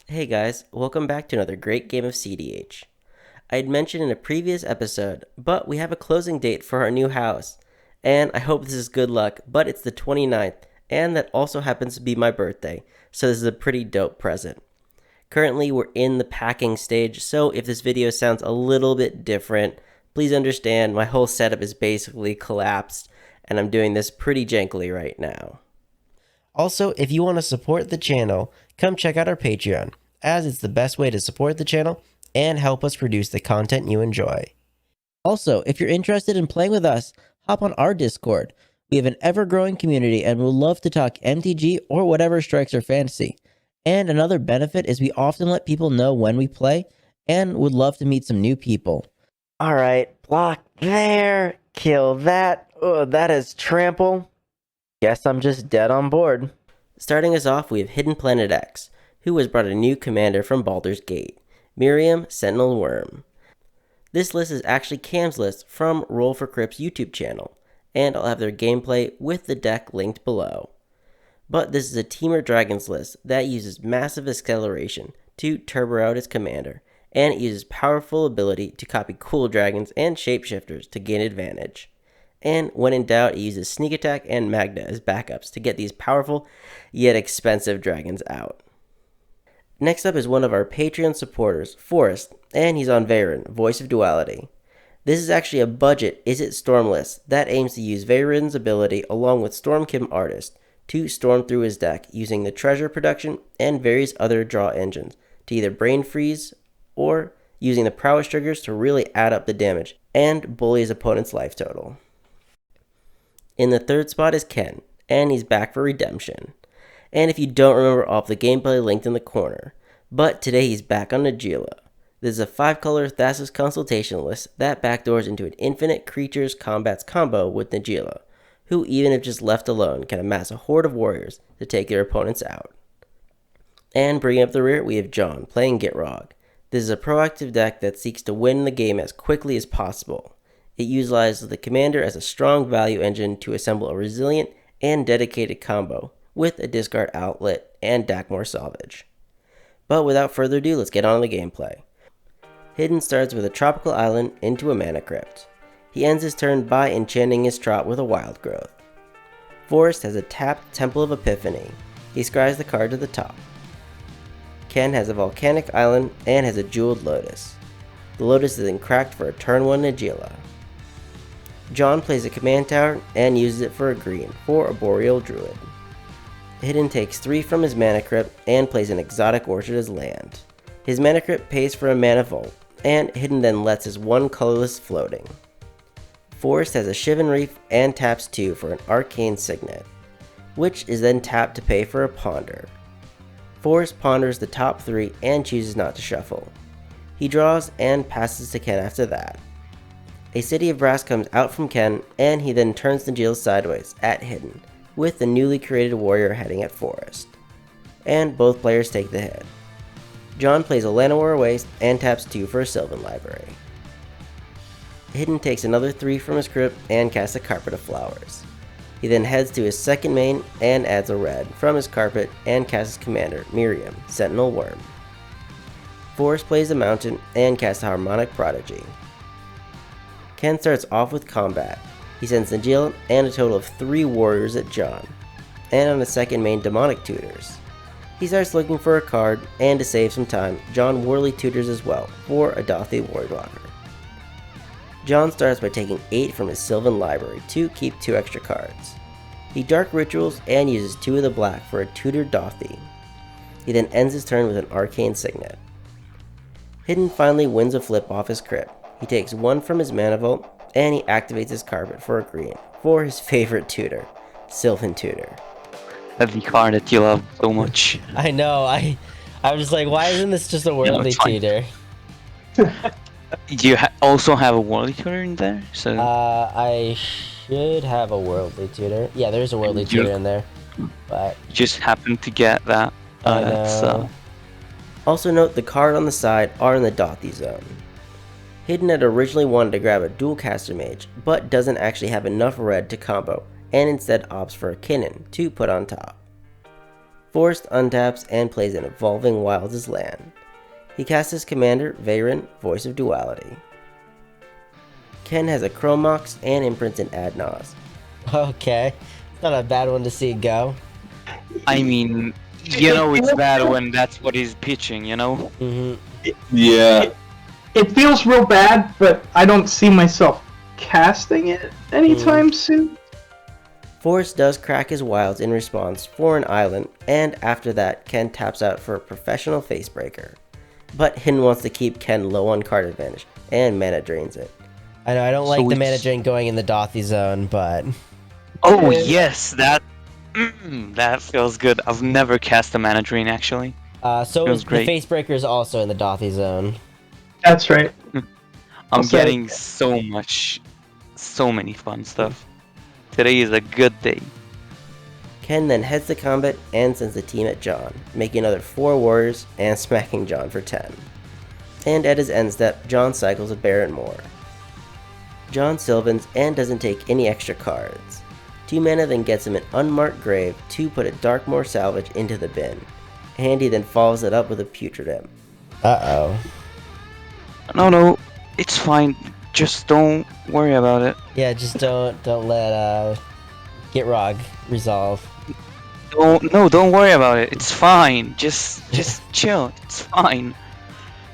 Hey guys, welcome back to another great game of CDH. I had mentioned in a previous episode, but we have a closing date for our new house. And I hope this is good luck, but it's the 29th, and that also happens to be my birthday, so this is a pretty dope present. Currently, we're in the packing stage, so if this video sounds a little bit different, please understand my whole setup is basically collapsed, and I'm doing this pretty jankily right now. Also, if you want to support the channel, come check out our Patreon, as it's the best way to support the channel and help us produce the content you enjoy. Also, if you're interested in playing with us, hop on our Discord. We have an ever-growing community and we'll love to talk MTG or whatever strikes our fancy. And another benefit is we often let people know when we play and would love to meet some new people. Alright, block there, kill that. That is trample. Guess I'm just dead on board. Starting us off, we have Hidden Planet X, who has brought a new commander from Bauldurs Gate, Miirym, Sentinel Worm. This list is actually Cam's list from Roll for Crypt's YouTube channel, and I'll have their gameplay with the deck linked below. But this is a Teamer Dragons list that uses massive acceleration to turbo out its commander, and it uses powerful ability to copy cool dragons and shapeshifters to gain advantage. And when in doubt, it uses Sneak Attack and Magna as backups to get these powerful yet expensive dragons out. Next up is one of our Patreon supporters, Forrest, and he's on Veyran, Voice of Duality. This is actually a budget Izzet Storm list that aims to use Veyran's ability along with Stormkim Artist to storm through his deck using the treasure production and various other draw engines to either brain freeze or using the prowess triggers to really add up the damage and bully his opponent's life total. In the third spot is Ken, and he's back for redemption. And if you don't remember off the gameplay linked in the corner, but today he's back on Najeela. This is a 5-color Thrasios consultation list that backdoors into an infinite creatures combats combo with Najeela, who even if just left alone can amass a horde of warriors to take their opponents out. And bringing up the rear, we have John playing Gitrog. This is a proactive deck that seeks to win the game as quickly as possible. It utilizes the commander as a strong value engine to assemble a resilient and dedicated combo with a discard outlet and Dakmor Salvage. But without further ado, let's get on to the gameplay. Hidden starts with a tropical island into a mana crypt. He ends his turn by enchanting his trot with a wild growth. Forrest has a tapped Temple of Epiphany. He scries the card to the top. Ken has a volcanic island and has a jeweled lotus. The lotus is then cracked for a turn 1 Najeela. John plays a command tower and uses it for a green for a Boreal Druid. Hidden takes 3 from his mana crypt and plays an exotic orchard as land. His mana crypt pays for a mana vault, and Hidden then lets his 1 colorless floating. Forrest has a Shivan Reef and taps 2 for an arcane signet, which is then tapped to pay for a ponder. Forrest ponders the top 3 and chooses not to shuffle. He draws and passes to Ken after that. A City of Brass comes out from Ken, and he then turns Najeela sideways at Hidden, with the newly created warrior heading at Forrest. And both players take the hit. John plays a Llanowar Waste and taps 2 for a Sylvan Library. Hidden takes another 3 from his crypt and casts a Carpet of Flowers. He then heads to his second main and adds a red from his carpet and casts his commander, Miirym, Sentinel Worm. Forrest plays a mountain and casts a Harmonic Prodigy. Ken starts off with combat. He sends Najeela and a total of 3 warriors at John, and on his second main Demonic Tutors. He starts looking for a card, and to save some time, John Worley tutors as well for a Dothi Wardwalker. John starts by taking 8 from his Sylvan Library to keep 2 extra cards. He Dark Rituals and uses 2 of the black for a tutored Dothi. He then ends his turn with an Arcane Signet. Hidden finally wins a flip off his crypt. He takes 1 from his mana vault, and he activates his carpet for a green for his favorite tutor, Sylvan Tutor. The card that you love so much. I know, I was just like, why isn't this just a worldly tutor? Do you also have a worldly tutor in there? So I should have a worldly tutor. Yeah, there's a worldly tutor in there, but you just happen to get that. I know. Also note the card on the side are in the Dothi zone. Hidden had originally wanted to grab a Dualcaster Mage, but doesn't actually have enough red to combo, and instead opts for a Kinnan to put on top. Forrest untaps and plays an Evolving Wilds as land. He casts his commander, Veyran, Voice of Duality. Ken has a Chromox and imprints an Adnos. Okay. Not a bad one to see go. I mean, it's bad when that's what he's pitching, Mm-hmm. Yeah. It feels real bad, but I don't see myself casting it anytime soon. Forrest does crack his wilds in response for an island, and after that, Ken taps out for a professional Facebreaker. But Hidden wants to keep Ken low on card advantage, and mana drains it. I know I don't So like the we- mana drain going in the Dothy zone, but Oh yes, that feels good. I've never cast a mana drain actually. so Feels is the great. Facebreaker is also in the Dothy zone. That's right. I'm Also- getting so many fun stuff. Today is a good day. Ken then heads to combat and sends the team at John, making another 4 warriors and smacking John for 10. And at his end step, John cycles a Baron more. John Sylvans and doesn't take any extra cards. 2 mana then gets him an unmarked grave to put a Darkmoor salvage into the bin. And he then follows it up with a Putrid Imp. Uh-oh. No, it's fine. Just don't worry about it. Yeah, just don't let Gitrog resolve. Don't worry about it. It's fine. Just chill. It's fine.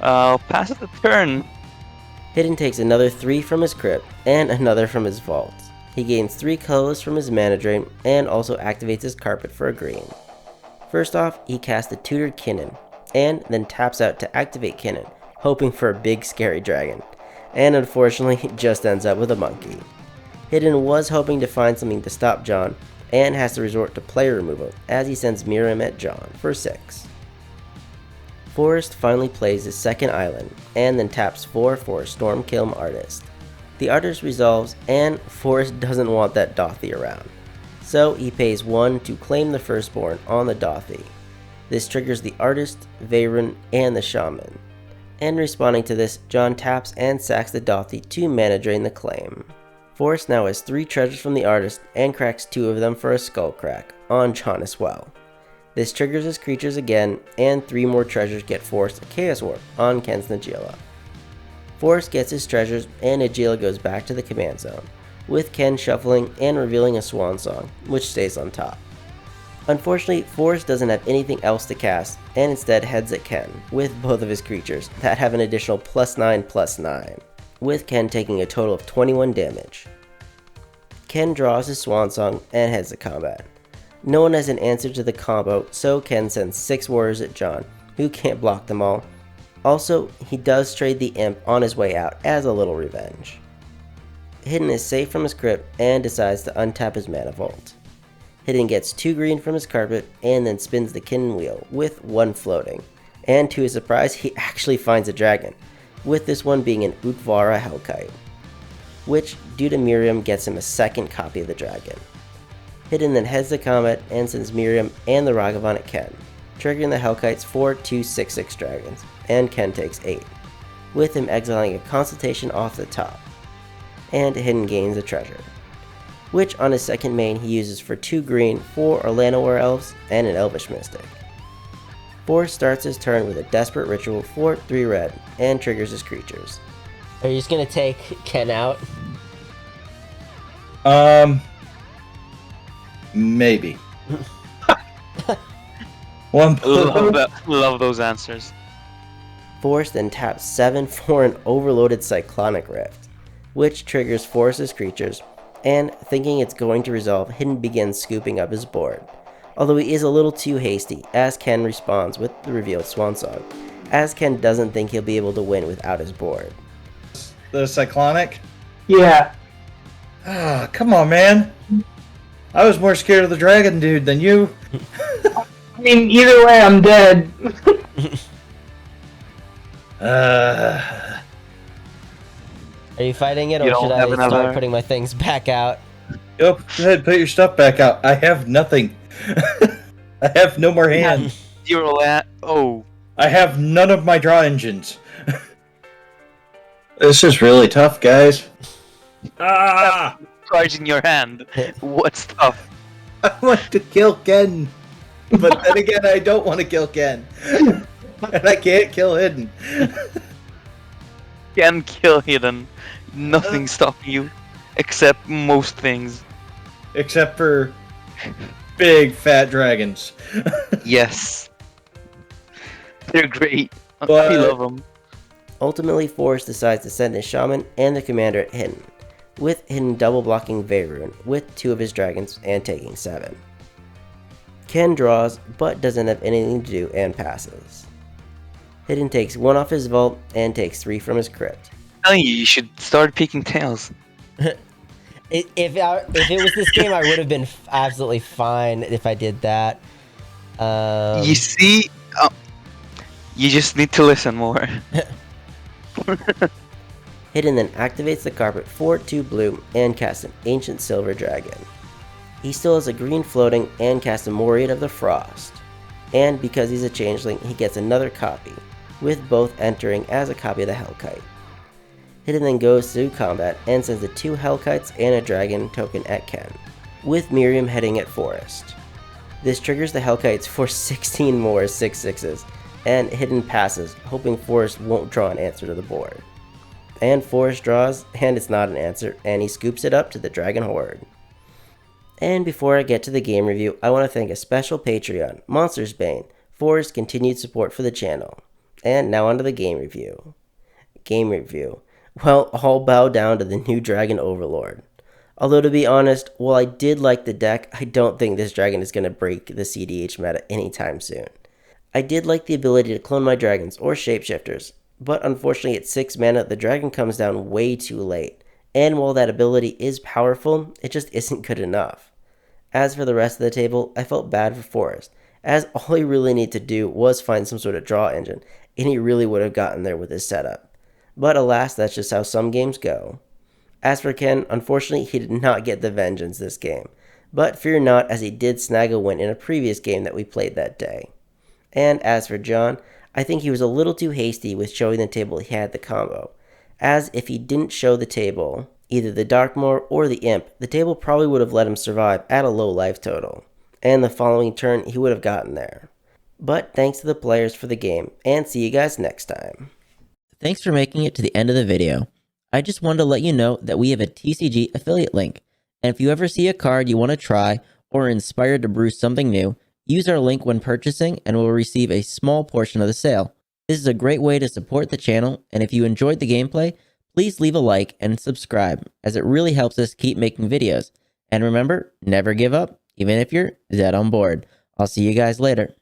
Pass it the turn. Hidden takes another 3 from his crypt and another from his vault. He gains 3 colorless from his mana drain and also activates his carpet for a green. First off, he casts a Tutored Kinnan, and then taps out to activate Kinnan, hoping for a big scary dragon, and unfortunately just ends up with a monkey. Hidden was hoping to find something to stop John, and has to resort to player removal as he sends Miirym at John for 6. Forrest finally plays his second island, and then taps 4 for a Stormkiln Artist. The Artist resolves, and Forrest doesn't want that Dothy around, so he pays 1 to claim the Firstborn on the Dothy. This triggers the Artist, Veyran, and the Shaman. And responding to this, John taps and sacks the Dothy to mana drain the claim. Forrest now has 3 treasures from the Artist and cracks 2 of them for a Skullcrack on John as well. This triggers his creatures again, and 3 more treasures get Forrest a Chaos Warp on Ken's Najeela. Forrest gets his treasures, and Najeela goes back to the command zone, with Ken shuffling and revealing a Swan Song, which stays on top. Unfortunately, Forrest doesn't have anything else to cast, and instead heads at Ken, with both of his creatures that have an additional +9/+9, with Ken taking a total of 21 damage. Ken draws his Swan Song and heads to combat. No one has an answer to the combo, so Ken sends 6 warriors at John, who can't block them all. Also, he does trade the Imp on his way out as a little revenge. Hidden is safe from his crypt and decides to untap his mana vault. Hidden gets 2 green from his carpet and then spins the Kinnan wheel with 1 floating. And to his surprise, he actually finds a dragon, with this one being an Utvara Hellkite, which, due to Miirym, gets him a second copy of the dragon. Hidden then heads to combat and sends Miirym and the Ragavan at Ken, triggering the Hellkites for 2 6/6 dragons, and Ken takes 8, with him exiling a Consultation off the top. And Hidden gains a treasure, which on his second main he uses for 2 green, 4 Orlando War Elves, and an Elvish Mystic. Forrest starts his turn with a Desperate Ritual for 3 red, and triggers his creatures. Are you just gonna take Ken out? Maybe. One. Love those answers. Forrest then taps 7 for an overloaded Cyclonic Rift, which triggers Forrest's creatures, and thinking it's going to resolve, Hidden begins scooping up his board. Although he is a little too hasty, as Ken responds with the revealed Swan Song, as Ken doesn't think he'll be able to win without his board. The Cyclonic? Yeah. Ah, come on, man. I was more scared of the dragon dude than you. I mean, either way, I'm dead. Are you fighting it, or You don't should I have start another- putting my things back out? Yep, go ahead, put your stuff back out. I have nothing. I have no more hands. 0 at. Oh. I have none of my draw engines. This is really tough, guys. Cards in your hand. What's tough? I want to kill Ken. But then again, I don't want to kill Ken. And I can't kill Hidden. Can kill Hidden. Nothing stopping you, except most things. Except for big fat dragons. Yes. They're great. I But- love them. Ultimately, Forrest decides to send his shaman and the commander at Hidden, with Hidden double blocking Veyran with 2 of his dragons and taking 7. Ken draws, but doesn't have anything to do and passes. Hidden takes 1 off his vault and takes 3 from his crypt. I'm telling you, you should start picking tails. If it was this game, I would have been absolutely fine if I did that. You see, you just need to listen more. Hidden then activates the carpet for 2 blue and casts an ancient silver dragon. He still has a green floating and casts a Myriad of the Frost. And because he's a changeling, he gets another copy, with both entering as a copy of the Hellkite. Hidden then goes to combat and sends the 2 Hellkites and a dragon token at Ken, with Miirym heading at Forest. This triggers the Hellkites for 16 more 6/6s, and Hidden passes, hoping Forest won't draw an answer to the board. And Forest draws, and it's not an answer, and he scoops it up to the Dragon Horde. And before I get to the game review, I want to thank a special Patreon, Monsters Bane, for his continued support for the channel. And now onto the game review. Game review. Well, I'll bow down to the new Dragon Overlord. Although to be honest, while I did like the deck, I don't think this dragon is going to break the CDH meta anytime soon. I did like the ability to clone my dragons or shapeshifters, but unfortunately at 6 mana the dragon comes down way too late, and while that ability is powerful, it just isn't good enough. As for the rest of the table, I felt bad for Forrest, as all he really needed to do was find some sort of draw engine, and he really would have gotten there with his setup. But alas, that's just how some games go. As for Ken, unfortunately he did not get the vengeance this game, but fear not, as he did snag a win in a previous game that we played that day. And as for John, I think he was a little too hasty with showing the table he had the combo, as if he didn't show the table, either the Darkmoor or the Imp, the table probably would have let him survive at a low life total, and the following turn he would have gotten there. But thanks to the players for the game, and see you guys next time. Thanks for making it to the end of the video. I just wanted to let you know that we have a TCG affiliate link, and if you ever see a card you want to try or are inspired to brew something new, use our link when purchasing and we'll receive a small portion of the sale. This is a great way to support the channel, and if you enjoyed the gameplay, please leave a like and subscribe, as it really helps us keep making videos. And remember, never give up, even if you're dead on board. I'll see you guys later.